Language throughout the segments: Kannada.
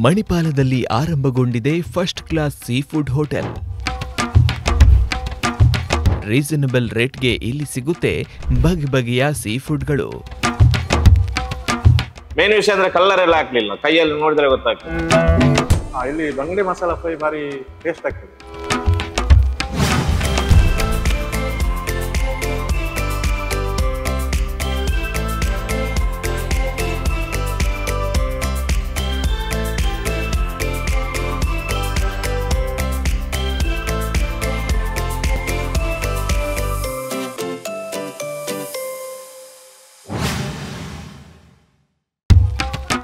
ಮಣಿಪಾಲದಲ್ಲಿ ಆರಂಭಗೊಂಡಿದೆ first class sea food hotel. Reasonable ರೇಟ್ಗೆ ಇಲ್ಲಿ ಸಿಗುತ್ತೆ ಬಗೆಯ ಸೀ ಫುಡ್ಗಳು. ಮೇನ್ ವಿಷಯ ಅಂದ್ರೆ ಕಲರ್ ಎಲ್ಲ ಹಾಕ್ಲಿಲ್ಲ, ಕೈಯಲ್ಲಿ ನೋಡಿದ್ರೆ ಗೊತ್ತಾಗ್ತದೆ. ಇಲ್ಲಿ ಬಂಗಡೆ ಮಸಾಲಾ ಫ್ರೈ ಭಾರಿ ಟೇಸ್ಟ್ ಆಗ್ತದೆ.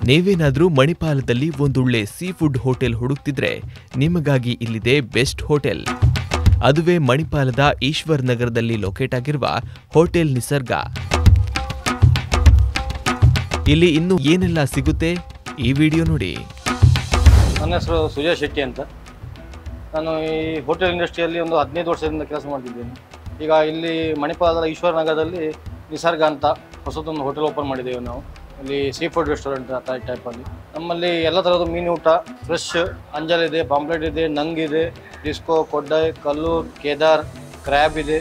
ನೀವೇನಾದ್ರೂ ಮಣಿಪಾಲದಲ್ಲಿ ಒಂದೊಳ್ಳೆ ಸೀ ಫುಡ್ ಹೋಟೆಲ್ ಹುಡುಕ್ತಿದ್ರೆ ನಿಮಗಾಗಿ ಇಲ್ಲಿದೆ ಬೆಸ್ಟ್ ಹೋಟೆಲ್. ಅದುವೇ ಮಣಿಪಾಲದ ಈಶ್ವರ್ ನಗರದಲ್ಲಿ ಲೊಕೇಟ್ ಆಗಿರುವ ಹೋಟೆಲ್ ನಿಸರ್ಗ. ಇಲ್ಲಿ ಇನ್ನು ಏನೆಲ್ಲ ಸಿಗುತ್ತೆ ಈ ವಿಡಿಯೋ ನೋಡಿ. ನನ್ನ ಹೆಸರು ಸುಜಯ್ ಶೆಟ್ಟಿ ಅಂತ. ನಾನು ಈ ಹೋಟೆಲ್ ಇಂಡಸ್ಟ್ರಿಯಲ್ಲಿ ಒಂದು 15 ವರ್ಷದಿಂದ ಕೆಲಸ ಮಾಡ್ತಿದ್ದೇನೆ. ಈಗ ಇಲ್ಲಿ ಮಣಿಪಾಲದ ಈಶ್ವರ್ ನಗರದಲ್ಲಿ ನಿಸರ್ಗ ಅಂತ ಹೊಸದೊಂದು ಹೋಟೆಲ್ ಓಪನ್ ಮಾಡಿದ್ದೇವೆ ನಾವು. ಇಲ್ಲಿ ಸೀ ಫುಡ್ ರೆಸ್ಟೋರೆಂಟ್ ಆ ಟೈಪಲ್ಲಿ. ನಮ್ಮಲ್ಲಿ ಎಲ್ಲ ಥರದ ಮೀನು ಊಟ, ಫ್ರೆಶ್ ಅಂಜಲ್ ಇದೆ, ಪಾಂಪ್ಲೆಟ್ ಇದೆ, ನಂಗ್ ಇದೆ, ಡಿಸ್ಕೋ, ಕೊಡ್ಡಾಯ್, ಕಲ್ಲೂರ್, ಕೇದಾರ್, ಕ್ರ್ಯಾಬ್ ಇದೆ,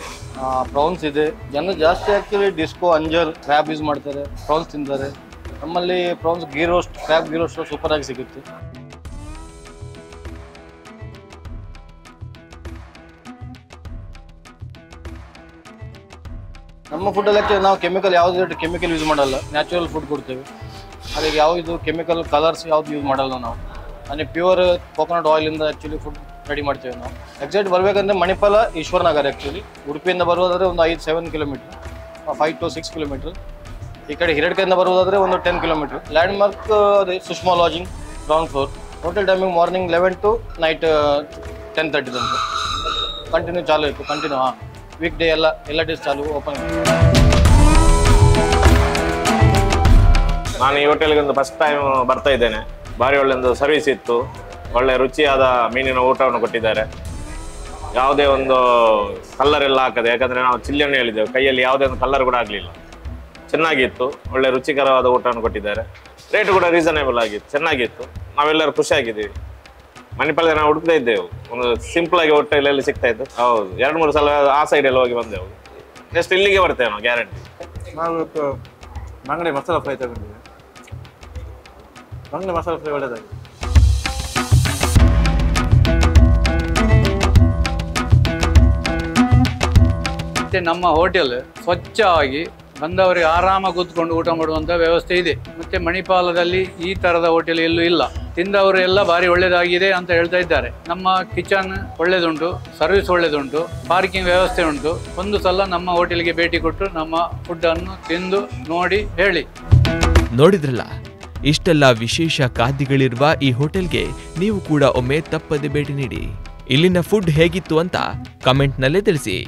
ಪ್ರೌನ್ಸ್ ಇದೆ. ಜನ ಜಾಸ್ತಿ ಆ್ಯಕ್ಚುಲಿ ಡಿಸ್ಕೋ, ಅಂಜಲ್, ಕ್ರ್ಯಾಬ್ ಯೂಸ್ ಮಾಡ್ತಾರೆ, ಪ್ರೌನ್ಸ್ ತಿಂತಾರೆ. ನಮ್ಮಲ್ಲಿ prawns ghee roast, crab ghee roast ಸೂಪರಾಗಿ ಸಿಗುತ್ತೆ. ನಮ್ಮ ಫುಡ್ಡಲ್ಲಿ ನಾವು ಕೆಮಿಕಲ್ ಯಾವುದೇ ಕೆಮಿಕಲ್ ಯೂಸ್ ಮಾಡಲ್ಲ, ನ್ಯಾಚುರಲ್ ಫುಡ್ ಕೊಡ್ತೇವೆ. ಅದಕ್ಕೆ ಯಾವುದು ಕೆಮಿಕಲ್ ಕಲರ್ಸ್ ಯಾವುದು ಯೂಸ್ ಮಾಡಲ್ಲ ನಾವು. ಅಂದರೆ ಪ್ಯೂರ್ ಕೋಕೋನಟ್ ಆಯಿಲಿಂದ ಆ್ಯಕ್ಚುಲಿ ಫುಡ್ ರೆಡಿ ಮಾಡ್ತೇವೆ ನಾವು. ಎಕ್ಸಾಕ್ಟ್ ಬರಬೇಕಂದ್ರೆ ಮಣಿಪಾಲ ಈಶ್ವರ್ ನಗರ ಆ್ಯಕ್ಚುಲಿ. ಉಡುಪಿಯಿಂದ ಬರುವುದಾದರೆ ಒಂದು 5-7 ಕಿಲೋಮೀಟ್ರ್, 5 to 6 ಕಿಲೋಮೀಟ್ರ್. ಈ ಕಡೆ ಹಿರಡ್ಕೆಯಿಂದ ಬರುವುದಾದರೆ ಒಂದು 10 ಕಿಲೋಮೀಟ್ರ್. ಲ್ಯಾಂಡ್ ಮಾರ್ಕ್ ಅದೇ Sushma lodging, ground floor. Hotel timing morning 11 to night 10:30 ತನಕ ಕಂಟಿನ್ಯೂ ಚಾಲು ಇತ್ತು. ಕಂಟಿನ್ಯೂ ವೀಕ್ ಡೇ ಎಲ್ಲ ಡೇಸ್ ಚಾಲು ಓಪನ್. ನಾನು ಈ ಹೋಟೆಲ್ಗೆ ಒಂದು ಫಸ್ಟ್ ಟೈಮ್ ಬರ್ತಾ ಇದ್ದೇನೆ. ಭಾರಿ ಒಳ್ಳೆ ಒಂದು ಸರ್ವಿಸ್ ಇತ್ತು, ಒಳ್ಳೆ ರುಚಿಯಾದ ಮೀನಿನ ಊಟವನ್ನು ಕೊಟ್ಟಿದ್ದಾರೆ. ಯಾವುದೇ ಒಂದು ಕಲ್ಲರ್ ಎಲ್ಲ ಹಾಕದೆ, ಯಾಕಂದರೆ ನಾವು ಚಿಲ್ಲಿಯನ್ನು ಹೇಳಿದ್ದೆವು, ಕೈಯಲ್ಲಿ ಯಾವುದೇ ಒಂದು ಕಲ್ಲರ್ ಕೂಡ ಆಗಲಿಲ್ಲ. ಚೆನ್ನಾಗಿತ್ತು, ಒಳ್ಳೆ ರುಚಿಕರವಾದ ಊಟವನ್ನು ಕೊಟ್ಟಿದ್ದಾರೆ. ರೇಟ್ ಕೂಡ ರೀಸನೇಬಲ್ ಆಗಿತ್ತು, ಚೆನ್ನಾಗಿತ್ತು. ನಾವೆಲ್ಲರೂ ಖುಷಿಯಾಗಿದ್ದೀವಿ. ಮಣಿಪಾಲದ ನಾವು ಹುಡುಕ್ತಾ ಇದ್ದೆವು, ಒಂದು ಸಿಂಪಲ್ ಆಗಿ ಹೋಟೆಲಲ್ಲಿ ಸಿಗ್ತಾ ಇತ್ತು. ಹೌದು, 2-3 ಸಲ ಆ ಸೈಡೆಲ್ಲ ಹೋಗಿ ಬಂದೆವು. ನೆಕ್ಸ್ಟ್ ಇಲ್ಲಿಗೆ ಬರ್ತೇವೆ ನಾವು, ಗ್ಯಾರಂಟಿ. ನಾವು ಇವತ್ತು ಬಂಗಡೆ ಮಸಾಲಾ ಫ್ರೈ ತಗೊಂಡಿದ್ದೇವೆ. ಬಂಗಡೆ ಮಸಾಲಾ ಫ್ರೈ ಒಳ್ಳೆಯದಾಗಿದೆ. ಮತ್ತು ನಮ್ಮ ಹೋಟೆಲ್ ಸ್ವಚ್ಛವಾಗಿ ಬಂದವರಿಗೆ ಆರಾಮಾಗಿ ಕೂತ್ಕೊಂಡು ಊಟ ಮಾಡುವಂಥ ವ್ಯವಸ್ಥೆ ಇದೆ. ಮತ್ತು ಮಣಿಪಾಲದಲ್ಲಿ ಈ ಥರದ ಹೋಟೆಲ್ ಎಲ್ಲೂ ಇಲ್ಲ. ತಿಂದವರು ಎಲ್ಲ ಭಾರಿ ಒಳ್ಳೆಯದಾಗಿದೆ ಅಂತ ಹೇಳ್ತಾ ಇದ್ದಾರೆ. ನಮ್ಮ ಕಿಚನ್ ಒಳ್ಳೆಯದುಂಟು, ಸರ್ವಿಸ್ ಒಳ್ಳೆಯದುಂಟು, ಪಾರ್ಕಿಂಗ್ ವ್ಯವಸ್ಥೆ ಉಂಟು. ಒಂದು ಸಲ ನಮ್ಮ ಹೋಟೆಲ್ಗೆ ಭೇಟಿ ಕೊಟ್ಟು ನಮ್ಮ ಫುಡ್ಡನ್ನು ತಿಂದು ನೋಡಿ ಹೇಳಿ. ನೋಡಿದ್ರಲ್ಲ, ಇಷ್ಟೆಲ್ಲ ವಿಶೇಷ ಖಾದ್ಯಗಳಿರುವ ಈ ಹೋಟೆಲ್ಗೆ ನೀವು ಕೂಡ ಒಮ್ಮೆ ತಪ್ಪದೆ ಭೇಟಿ ನೀಡಿ. ಇಲ್ಲಿನ ಫುಡ್ ಹೇಗಿತ್ತು ಅಂತ ಕಮೆಂಟ್ನಲ್ಲೇ ತಿಳಿಸಿ.